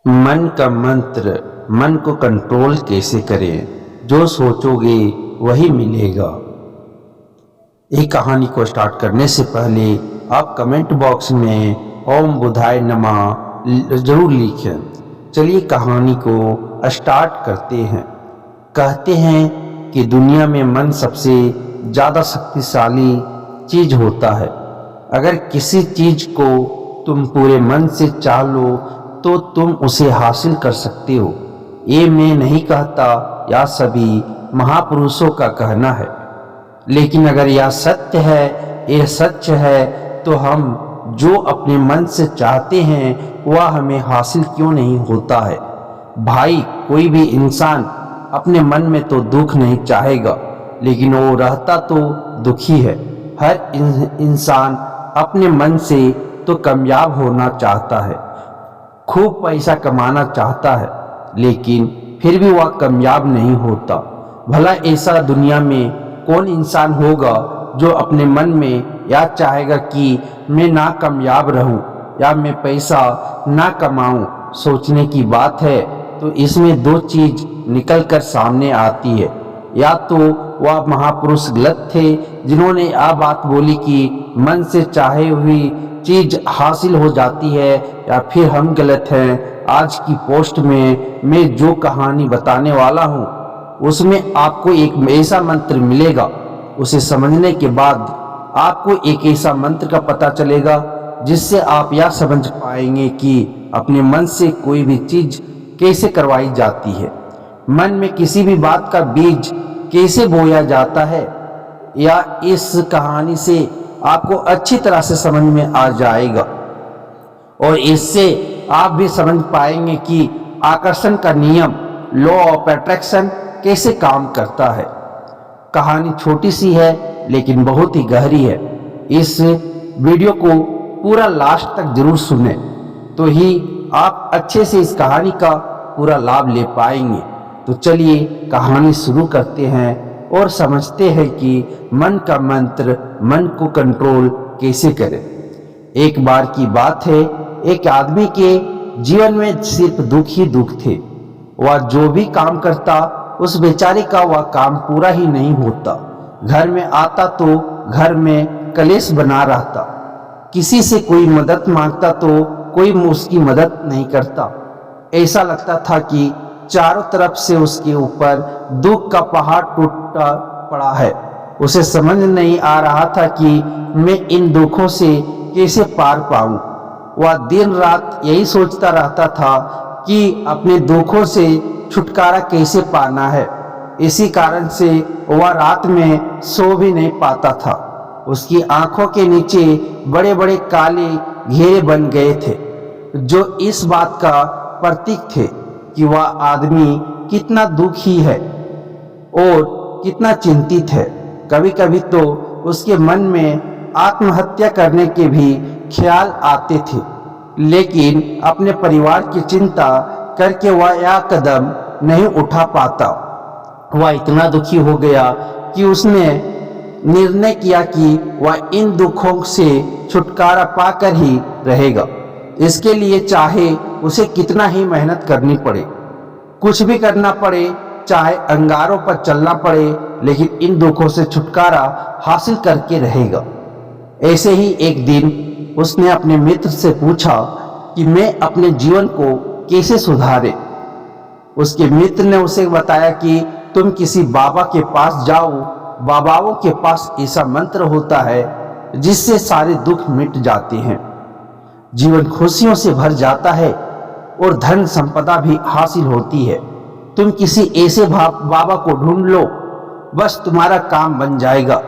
मन का मंत्र, मन को कंट्रोल कैसे करें? जो सोचोगे वही मिलेगा। एक कहानी को स्टार्ट करने से पहले आप कमेंट बॉक्स में ओम बुधाय नमः जरूर लिखें। चलिए कहानी को स्टार्ट करते हैं। कहते हैं कि दुनिया में मन सबसे ज़्यादा शक्तिशाली चीज होता है। अगर किसी चीज को तुम पूरे मन से चाह लो तो तुम उसे हासिल कर सकते हो। ये मैं नहीं कहता, यह सभी महापुरुषों का कहना है। लेकिन अगर यह सत्य है, यह सच है, तो हम जो अपने मन से चाहते हैं वह हमें हासिल क्यों नहीं होता है? भाई, कोई भी इंसान अपने मन में तो दुख नहीं चाहेगा, लेकिन वो रहता तो दुखी है। हर इंसान अपने मन से तो कामयाब होना चाहता है, खूब पैसा कमाना चाहता है, लेकिन फिर भी वह कामयाब नहीं होता। भला ऐसा दुनिया में कौन इंसान होगा जो अपने मन में यह चाहेगा कि मैं ना कामयाब रहूं या मैं पैसा ना कमाऊं? सोचने की बात है तो इसमें दो चीज निकल कर सामने आती है। या तो वह महापुरुष गलत थे जिन्होंने यह बात बोली कि मन से चाहे हुई चीज हासिल हो जाती है, या फिर हम गलत हैं। आज की पोस्ट में मैं जो कहानी बताने वाला हूँ उसमें आपको एक ऐसा मंत्र मिलेगा। उसे समझने के बाद आपको एक ऐसा मंत्र का पता चलेगा जिससे आप यह समझ पाएंगे कि अपने मन से कोई भी चीज कैसे करवाई जाती है। मन में किसी भी बात का बीज कैसे बोया जाता है, या इस कहानी से आपको अच्छी तरह से समझ में आ जाएगा। और इससे आप भी समझ पाएंगे कि आकर्षण का नियम, लॉ ऑफ अट्रैक्शन, कैसे काम करता है। कहानी छोटी सी है लेकिन बहुत ही गहरी है। इस वीडियो को पूरा लास्ट तक जरूर सुने, तो ही आप अच्छे से इस कहानी का पूरा लाभ ले पाएंगे। तो चलिए कहानी शुरू करते हैं और समझते हैं कि मन का मंत्र, मन को कंट्रोल कैसे करें। एक बार की बात है, एक आदमी के जीवन में सिर्फ दुख ही दुख थे। वह जो भी काम करता उस बेचारे का वह काम पूरा ही नहीं होता। घर में आता तो घर में कलेश बना रहता। किसी से कोई मदद मांगता तो कोई उसकी मदद नहीं करता। ऐसा लगता था कि चारों तरफ से उसके ऊपर दुख का पहाड़ टूटा पड़ा है। उसे समझ नहीं आ रहा था कि मैं इन दुखों से कैसे पार पाऊं। वह दिन रात यही सोचता रहता था कि अपने दुखों से छुटकारा कैसे पाना है। इसी कारण से वह रात में सो भी नहीं पाता था। उसकी आंखों के नीचे बड़े बड़े काले घेरे बन गए थे, जो इस बात का प्रतीक थे कि वह आदमी कितना दुखी है और कितना चिंतित है। कभी कभी तो उसके मन में आत्महत्या करने के भी ख्याल आते थे, लेकिन अपने परिवार की चिंता करके वह यह कदम नहीं उठा पाता। वह इतना दुखी हो गया कि उसने निर्णय किया कि वह इन दुखों से छुटकारा पाकर ही रहेगा। इसके लिए चाहे उसे कितना ही मेहनत करनी पड़े, कुछ भी करना पड़े, चाहे अंगारों पर चलना पड़े, लेकिन इन दुखों से छुटकारा हासिल करके रहेगा। ऐसे ही एक दिन उसने अपने मित्र से पूछा कि मैं अपने जीवन को कैसे सुधारे। उसके मित्र ने उसे बताया कि तुम किसी बाबा के पास जाओ। बाबाओं के पास ऐसा मंत्र होता है जिससे सारे दुख मिट जाते हैं, जीवन खुशियों से भर जाता है और धन संपदा भी हासिल होती है। तुम किसी ऐसे बाबा को ढूंढ लो, बस तुम्हारा काम बन जाएगा।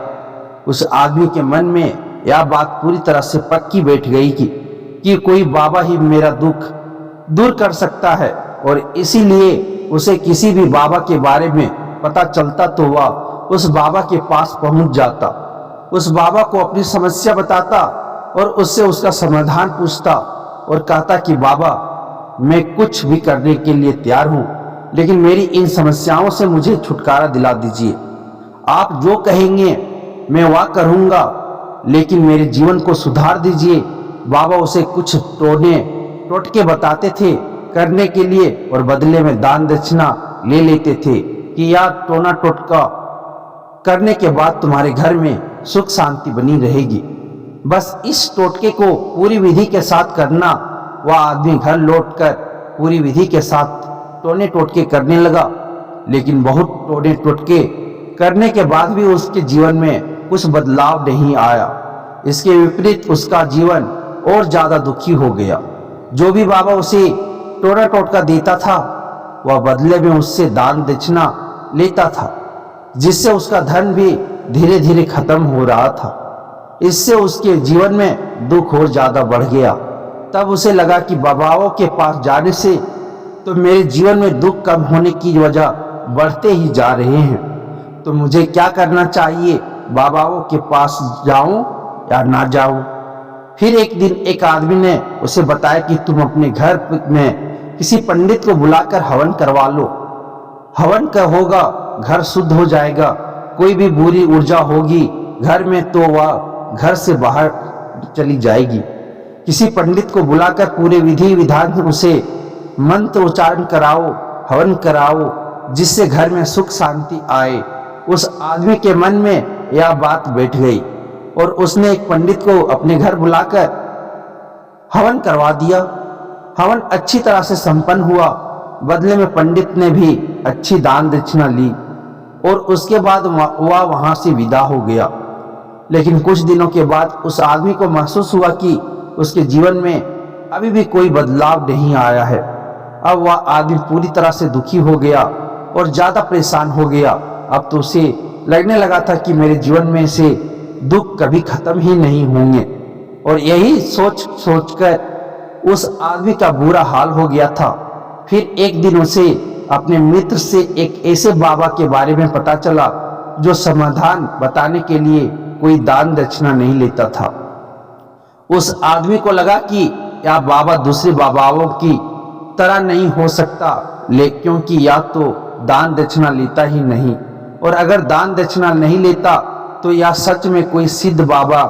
उस आदमी के मन में यह बात पूरी तरह से पक्की बैठ गई कि कोई बाबा ही मेरा दुख दूर कर सकता है, और इसीलिए उसे किसी भी बाबा के बारे में पता चलता तो वह उस बाबा के पास पहुंच जाता, उस बाबा को अपनी समस्या बताता और उससे उसका समाधान पूछता और कहता कि बाबा, मैं कुछ भी करने के लिए तैयार हूं, लेकिन मेरी इन समस्याओं से मुझे छुटकारा दिला दीजिए। आप जो कहेंगे मैं वह करूंगा, लेकिन मेरे जीवन को सुधार दीजिए। बाबा उसे कुछ टोटके बताते थे करने के लिए और बदले में दान दक्षिणा ले लेते थे कि यह टोना टोटका करने के बाद तुम्हारे घर में सुख शांति बनी रहेगी। बस इस टोटके को पूरी विधि के साथ करना। वह आदमी घर लौटकर पूरी विधि के साथ टोने टोटके करने लगा, लेकिन बहुत टोने टोटके करने के बाद भी उसके जीवन में कुछ बदलाव नहीं आया। इसके विपरीत उसका जीवन और ज्यादा दुखी हो गया। जो भी बाबा उसे टोना टोटका देता था वह बदले में उससे दान दक्षिणा लेता था, जिससे उसका धन भी धीरे धीरे खत्म हो रहा था। इससे उसके जीवन में दुख और ज्यादा बढ़ गया। तब उसे लगा कि बाबाओं के पास जाने से तो मेरे जीवन में दुख कम होने की वजह बढ़ते ही जा रहे हैं। तो मुझे क्या करना चाहिए? बाबाओं के पास जाऊं या ना जाऊं? फिर एक दिन एक आदमी ने उसे बताया कि तुम अपने घर में किसी पंडित को बुलाकर हवन करवा लो। हवन का होगा, घर शुद्ध हो जाएगा। कोई भी बुरी ऊर्जा होगी घर में तो वह घर से बाहर चली जाएगी। किसी पंडित को बुलाकर पूरे विधि विधान से उसे मंत्र उच्चारण कराओ, हवन कराओ, जिससे घर में सुख शांति आए। उस आदमी के मन में यह बात बैठ गई और उसने एक पंडित को अपने घर बुलाकर हवन करवा दिया। हवन अच्छी तरह से संपन्न हुआ। बदले में पंडित ने भी अच्छी दान दक्षिणा ली और उसके बाद वह वहां से विदा हो गया। लेकिन कुछ दिनों के बाद उस आदमी को महसूस हुआ कि उसके जीवन में अभी भी कोई बदलाव नहीं आया है। अब वह आदमी पूरी तरह से दुखी हो गया और ज्यादा परेशान हो गया। अब तो उसे लगने लगा था कि मेरे जीवन में से दुख कभी खत्म ही नहीं होंगे। और यही सोच सोचकर उस आदमी का बुरा हाल हो गया था। फिर एक दिन उसे अपने मित्र से एक ऐसे बाबा के बारे में पता चला जो समाधान बताने के लिए कोई दान दक्षिणा नहीं लेता था। उस आदमी को लगा कि यह बाबा दूसरे बाबाओं की तरह नहीं हो सकता, क्योंकि या तो दान दक्षिणा लेता ही नहीं, और अगर दान दक्षिणा नहीं लेता तो यह सच में कोई सिद्ध बाबा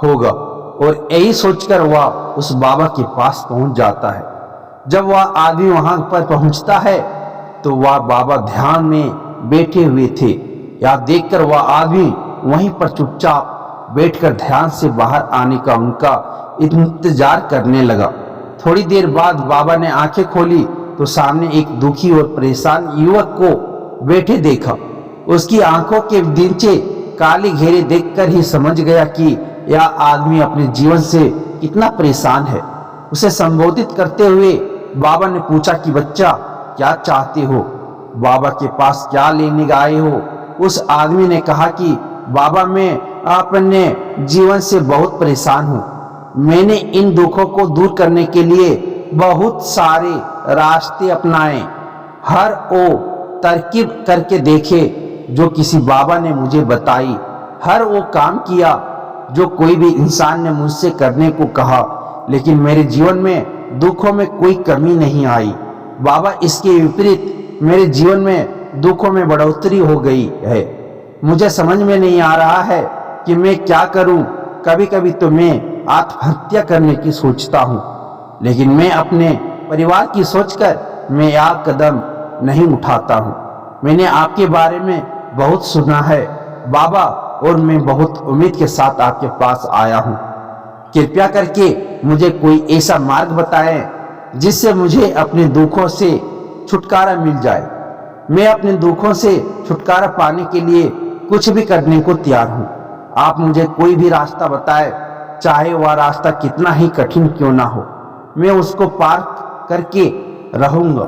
होगा। और यही सोचकर वह उस बाबा के पास पहुंच जाता है। जब वह आदमी वहां पर पहुंचता है तो वह बाबा ध्यान में बैठे हुए थे। यह देखकर वह आदमी वहीं पर चुपचाप बैठकर ध्यान से बाहर आने का उनका इंतजार करने लगा। थोड़ी देर बाद बाबा ने आंखें खोली तो सामने एक दुखी और परेशान युवक को बैठे देखा। उसकी आंखों के नीचे काले घेरे देखकर ही समझ गया कि यह आदमी अपने जीवन से कितना परेशान है। उसे संबोधित करते हुए बाबा ने पूछा कि बच्चा, क्या चाहते हो? बाबा के पास क्या लेने आए हो? उस आदमी ने कहा कि बाबा, मैं अपने जीवन से बहुत परेशान हूँ। मैंने इन दुखों को दूर करने के लिए बहुत सारे रास्ते अपनाए, हर वो तरकीब करके देखे जो किसी बाबा ने मुझे बताई, हर वो काम किया जो कोई भी इंसान ने मुझसे करने को कहा, लेकिन मेरे जीवन में दुखों में कोई कमी नहीं आई। बाबा, इसके विपरीत मेरे जीवन में दुखों में बढ़ोतरी हो गई है। मुझे समझ में नहीं आ रहा है कि मैं क्या करूं। कभी कभी तो मैं आत्महत्या करने की सोचता हूं, लेकिन मैं अपने परिवार की सोचकर मैं यह कदम नहीं उठाता हूं। मैंने आपके बारे में बहुत सुना है बाबा, और मैं बहुत उम्मीद के साथ आपके पास आया हूं। कृपया करके मुझे कोई ऐसा मार्ग बताएं जिससे मुझे अपने दुखों से छुटकारा मिल जाए। मैं अपने दुखों से छुटकारा पाने के लिए कुछ भी करने को तैयार हूं। आप मुझे कोई भी रास्ता बताएं, चाहे वह रास्ता कितना ही कठिन क्यों ना हो, मैं उसको पार करके रहूंगा।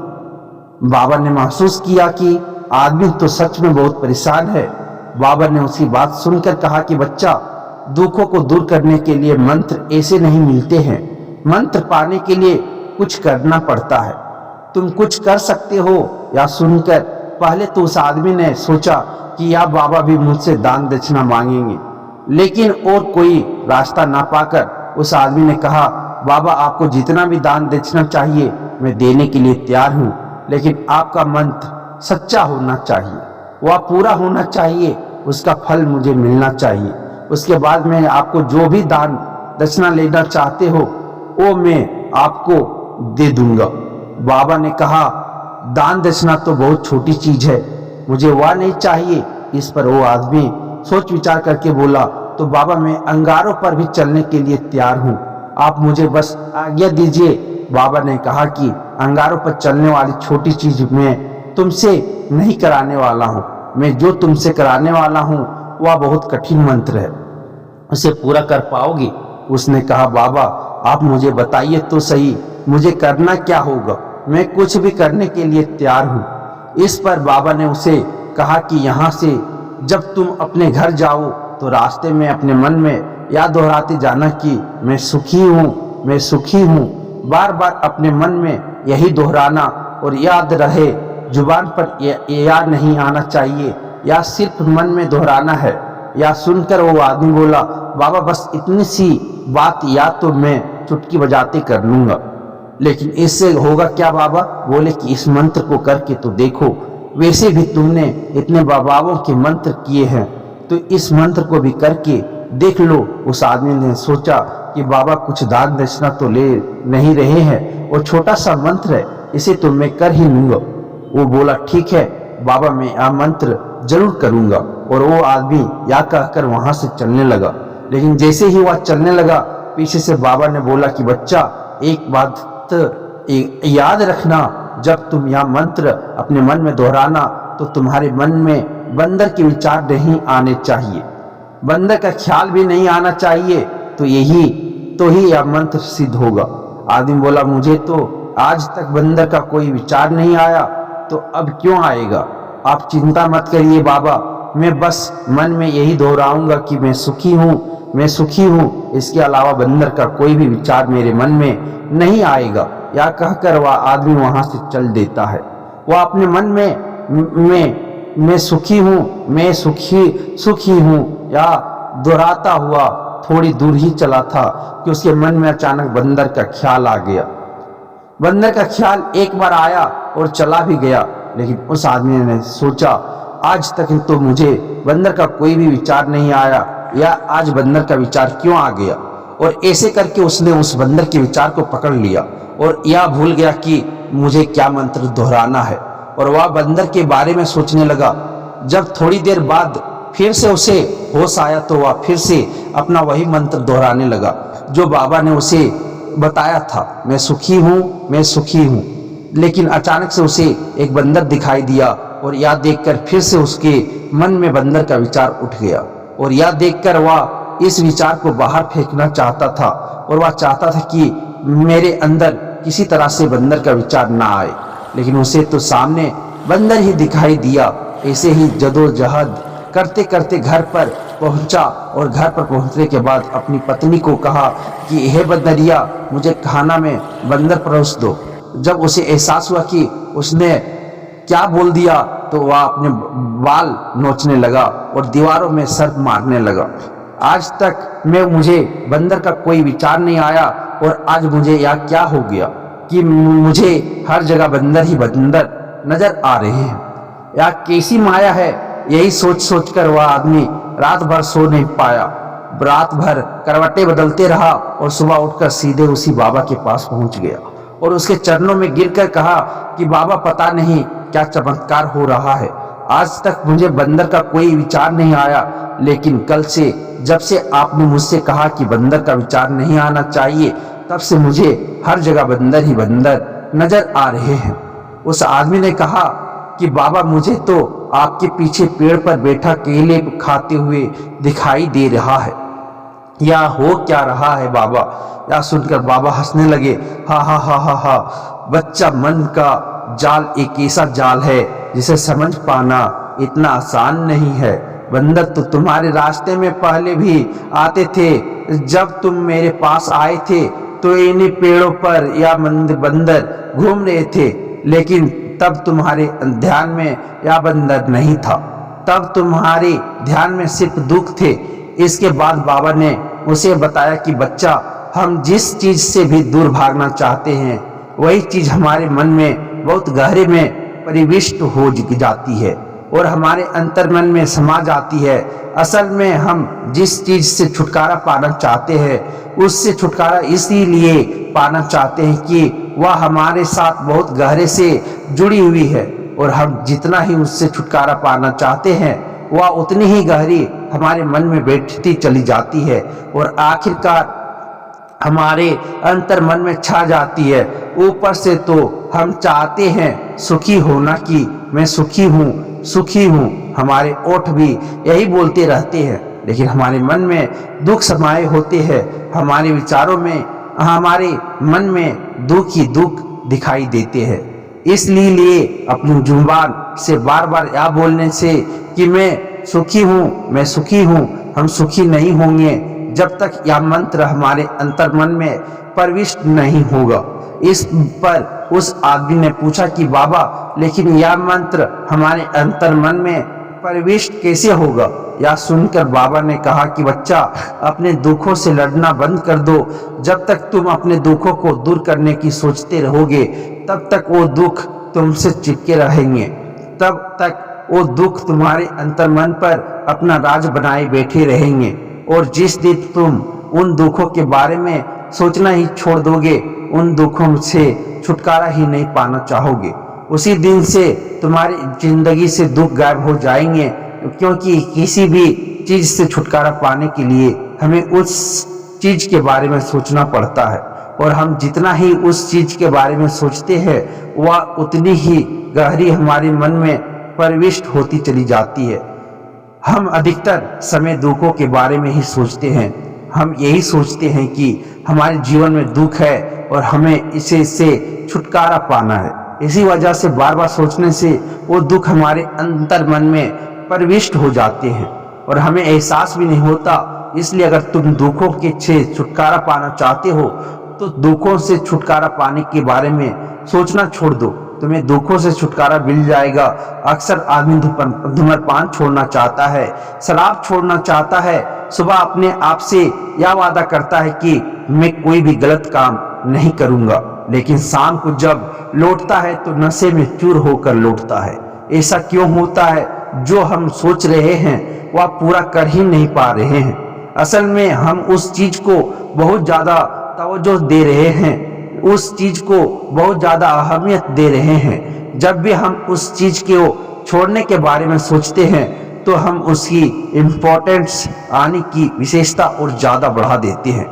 बाबा ने महसूस किया कि आदमी तो सच में बहुत परेशान है। बाबा ने उसकी बात सुनकर कहा कि बच्चा, दुखों को दूर करने के लिए मंत्र ऐसे नहीं मिलते हैं। मंत्र पाने के लिए कुछ करना पड़ता है। तुम कुछ कर सकते हो। या सुनकर पहले तो उस आदमी ने सोचा कि यह बाबा भी मुझसे दान दक्षिणा मांगेंगे, लेकिन और कोई रास्ता ना पाकर उस आदमी ने कहा, बाबा, आपको जितना भी दान दक्षिणा चाहिए मैं देने के लिए तैयार हूँ, लेकिन आपका मंत्र सच्चा होना चाहिए, वह पूरा होना चाहिए, उसका फल मुझे मिलना चाहिए। उसके बाद मैं आपको जो भी दान दक्षिणा लेना चाहते हो वो मैं आपको दे दूंगा। बाबा ने कहा, दान दक्षिणा तो बहुत छोटी चीज है, मुझे वह नहीं चाहिए। इस पर वो आदमी सोच विचार करके बोला, तो बाबा मैं अंगारों पर भी चलने के लिए तैयार हूँ, आप मुझे बस आज्ञा दीजिए। बाबा ने कहा कि अंगारों पर चलने वाली छोटी चीज मैं तुमसे नहीं कराने वाला हूँ, मैं जो तुमसे कराने वाला हूँ वह बहुत कठिन मंत्र है, उसे पूरा कर पाओगे? उसने कहा, बाबा आप मुझे बताइए तो सही, मुझे करना क्या होगा, मैं कुछ भी करने के लिए तैयार हूँ। इस पर बाबा ने उसे कहा कि यहाँ से जब तुम अपने घर जाओ तो रास्ते में अपने मन में याद दोहराते जाना कि मैं सुखी हूँ, मैं सुखी हूँ। बार बार अपने मन में यही दोहराना और याद रहे, जुबान पर याद नहीं आना चाहिए, या सिर्फ मन में दोहराना है। या सुनकर वो आदमी बोला, बाबा बस इतनी सी बात या तो मैं चुटकी बजाते कर लूंगा, लेकिन इससे होगा क्या? बाबा बोले कि इस मंत्र को करके तो देखो, वैसे भी तुमने इतने बाबाओं के मंत्र किए हैं, तो इस मंत्र को भी करके देख लो। उस आदमी ने सोचा कि बाबा कुछ दान दक्षिणा तो ले नहीं रहे हैं, वो छोटा सा मंत्र है, इसे तो मैं कर ही लूंगा। वो बोला, ठीक है बाबा मैं यह मंत्र जरूर करूंगा। और वो आदमी या कहकर वहां से चलने लगा। लेकिन जैसे ही वह चलने लगा, पीछे से बाबा ने बोला कि बच्चा एक बात याद रखना, जब तुम यह मंत्र अपने मन में दोहराना तो तुम्हारे मन में बंदर के विचार नहीं आने चाहिए, बंदर का ख्याल भी नहीं आना चाहिए, तो ही यह मंत्र सिद्ध होगा। आदमी बोला, मुझे तो आज तक बंदर का कोई विचार नहीं आया, तो अब क्यों आएगा? आप चिंता मत करिए बाबा, मैं बस मन में यही दोहराऊंगा कि मैं सुखी हूँ, मैं सुखी हूँ, इसके अलावा बंदर का कोई भी विचार मेरे मन में नहीं आएगा। या कहकर वह आदमी वहां से चल देता है। वह अपने मन में मैं सुखी हूँ, मैं सुखी हूँ या दोहराता हुआ थोड़ी दूर ही चला था कि उसके मन में अचानक बंदर का ख्याल आ गया। बंदर का ख्याल एक बार आया और चला भी गया, लेकिन उस आदमी ने सोचा, आज तक तो मुझे बंदर का कोई भी विचार नहीं आया, या आज बंदर का विचार क्यों आ गया? और ऐसे करके उसने उस बंदर के विचार को पकड़ लिया और यह भूल गया कि मुझे क्या मंत्र दोहराना है, और वह बंदर के बारे में सोचने लगा। जब थोड़ी देर बाद फिर से उसे होश आया तो वह फिर से अपना वही मंत्र दोहराने लगा जो बाबा ने उसे बताया था, मैं सुखी हूँ, मैं सुखी हूँ। लेकिन अचानक से उसे एक बंदर दिखाई दिया और यह देखकर फिर से उसके मन में बंदर का विचार उठ गया, और यह देखकर वह इस विचार को बाहर फेंकना चाहता था, और वह चाहता था कि मेरे अंदर किसी तरह से बंदर का विचार ना आए। लेकिन उसे तो सामने बंदर ही दिखाई दिया। ऐसे ही जदोजहद करते करते घर पर पहुंचा, और घर पर पहुंचने के बाद अपनी पत्नी को कहा कि हे बंदरिया, मुझे खाना में बंदर परोस दो। जब उसे एहसास हुआ कि उसने क्या बोल दिया, तो वह अपने बाल नोचने लगा और दीवारों में सर मारने लगा। आज तक मुझे बंदर का कोई विचार नहीं आया, और आज मुझे यह क्या हो गया कि मुझे हर जगह बंदर ही बंदर नजर आ रहे हैं। यह कैसी माया है? यही सोच सोच कर वह आदमी रात भर सो नहीं पाया। रात भर करवटें बदलते रहा और सुबह उठकर सीधे उसी बाबा के पास पहुंच गया और उसके चरणों में गिरकर कहा कि बाबा पता नहीं क्या चमत्कार हो रहा है, आज तक मुझे बंदर का कोई विचार नहीं आया, लेकिन कल से जब से आपने मुझसे कहा कि बंदर का विचार नहीं आना चाहिए, तब से मुझे हर जगह बंदर ही बंदर नजर आ रहे हैं। उस आदमी ने कहा कि बाबा मुझे तो आपके पीछे पेड़ पर बैठा केले खाते हुए दिखाई दे रहा है, या हो क्या रहा है बाबा? या सुनकर बाबा हंसने लगे, हा हा हा हा हा, बच्चा, मन का जाल एक ऐसा जाल है जिसे समझ पाना इतना आसान नहीं है। बंदर तो तुम्हारे रास्ते में पहले भी आते थे, जब तुम मेरे पास आए थे तो इन्हीं पेड़ों पर या बंदर घूम रहे थे, लेकिन तब तुम्हारे ध्यान में या बंदर नहीं था, तब तुम्हारे ध्यान में सिर्फ दुख थे। इसके बाद बाबा ने उसे बताया कि बच्चा, हम जिस चीज से भी दूर भागना चाहते हैं वही चीज हमारे मन में बहुत गहरे में परिविष्ट हो जाती है और हमारे अंतर्मन में समा जाती है। असल में हम जिस चीज से छुटकारा पाना चाहते हैं उससे छुटकारा इसीलिए पाना चाहते हैं कि वह हमारे साथ बहुत गहरे से जुड़ी हुई है और हम जितना ही उससे छुटकारा पाना चाहते हैं वह उतनी ही गहरी हमारे मन में बैठती चली जाती है और आखिरकार हमारे अंतर मन में छा जाती है। ऊपर से तो हम चाहते हैं सुखी होना कि मैं सुखी हूँ, हमारे ओठ भी यही बोलते रहते हैं, लेकिन हमारे मन में दुख समाये होते हैं। हमारे विचारों में, हमारे मन में दुख ही दुख दिखाई देते हैं। इसलिए अपनी जुबान से बार बार यह बोलने से कि मैं सुखी हूँ, हम सुखी नहीं होंगे जब तक यह मंत्र हमारे अंतर मन में प्रविष्ट नहीं होगा। इस पर उस आदमी ने पूछा कि बाबा, लेकिन यह मंत्र हमारे अंतर मन में प्रविष्ट कैसे होगा? यह सुनकर बाबा ने कहा कि बच्चा, अपने दुखों से लड़ना बंद कर दो। जब तक तुम अपने दुखों को दूर करने की सोचते रहोगे तब तक वो दुख तुमसे चिपके रहेंगे, तब तक वो दुख तुम्हारे अंतर मन पर अपना राज बनाए बैठे रहेंगे। और जिस दिन तुम उन दुखों के बारे में सोचना ही छोड़ दोगे, उन दुखों से छुटकारा ही नहीं पाना चाहोगे, उसी दिन से तुम्हारी जिंदगी से दुख गायब हो जाएंगे। क्योंकि किसी भी चीज से छुटकारा पाने के लिए हमें उस चीज के बारे में सोचना पड़ता है, और हम जितना ही उस चीज के बारे में सोचते हैं वह उतनी ही गहरी हमारे मन में प्रविष्ट होती चली जाती है। हम अधिकतर समय दुखों के बारे में ही सोचते हैं। हम यही सोचते हैं कि हमारे जीवन में दुख है और हमें इससे छुटकारा पाना है। इसी वजह से बार बार सोचने से वो दुख हमारे अंतर मन में प्रविष्ट हो जाते हैं और हमें एहसास भी नहीं होता। इसलिए अगर तुम दुखों के से छुटकारा पाना चाहते हो तो दुखों से छुटकारा पाने के बारे में सोचना छोड़ दो, तुम्हें दुखों से छुटकारा मिल जाएगा। अक्सर आदमी धूम्रपान छोड़ना चाहता है, शराब छोड़ना चाहता है, सुबह अपने आप से यह वादा करता है कि मैं कोई भी गलत काम नहीं करूंगा, लेकिन शाम को जब लौटता है तो नशे में चूर होकर लौटता है। ऐसा क्यों होता है? जो हम सोच रहे हैं वह पूरा कर ही नहीं पा रहे हैं। असल में हम उस चीज को बहुत ज्यादा तवज्जो दे रहे हैं, उस चीज को बहुत ज्यादा अहमियत दे रहे हैं। जब भी हम उस चीज को छोड़ने के बारे में सोचते हैं तो हम उसकी इम्पोर्टेंस आने की विशेषता और ज्यादा बढ़ा देते हैं।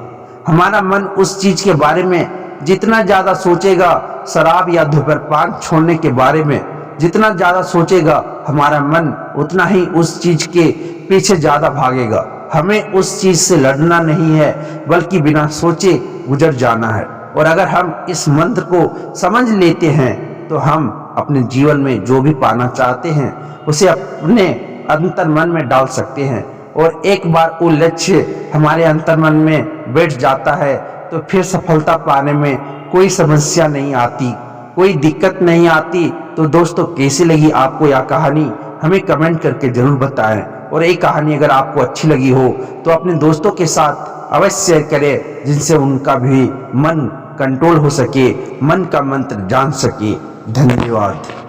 हमारा मन उस चीज के बारे में जितना ज्यादा सोचेगा, शराब या धूम्रपान छोड़ने के बारे में जितना ज्यादा सोचेगा, हमारा मन उतना ही उस चीज के पीछे ज्यादा भागेगा। हमें उस चीज से लड़ना नहीं है, बल्कि बिना सोचे गुजर जाना है। और अगर हम इस मंत्र को समझ लेते हैं तो हम अपने जीवन में जो भी पाना चाहते हैं उसे अपने अंतर मन में डाल सकते हैं। और एक बार वो लक्ष्य हमारे अंतर मन में बैठ जाता है तो फिर सफलता पाने में कोई समस्या नहीं आती, कोई दिक्कत नहीं आती। तो दोस्तों, कैसी लगी आपको यह कहानी? हमें कमेंट करके जरूर बताएं। और ये कहानी अगर आपको अच्छी लगी हो तो अपने दोस्तों के साथ अवश्य शेयर करें, जिनसे उनका भी मन कंट्रोल हो सके, मन का मंत्र जान सके। धन्यवाद।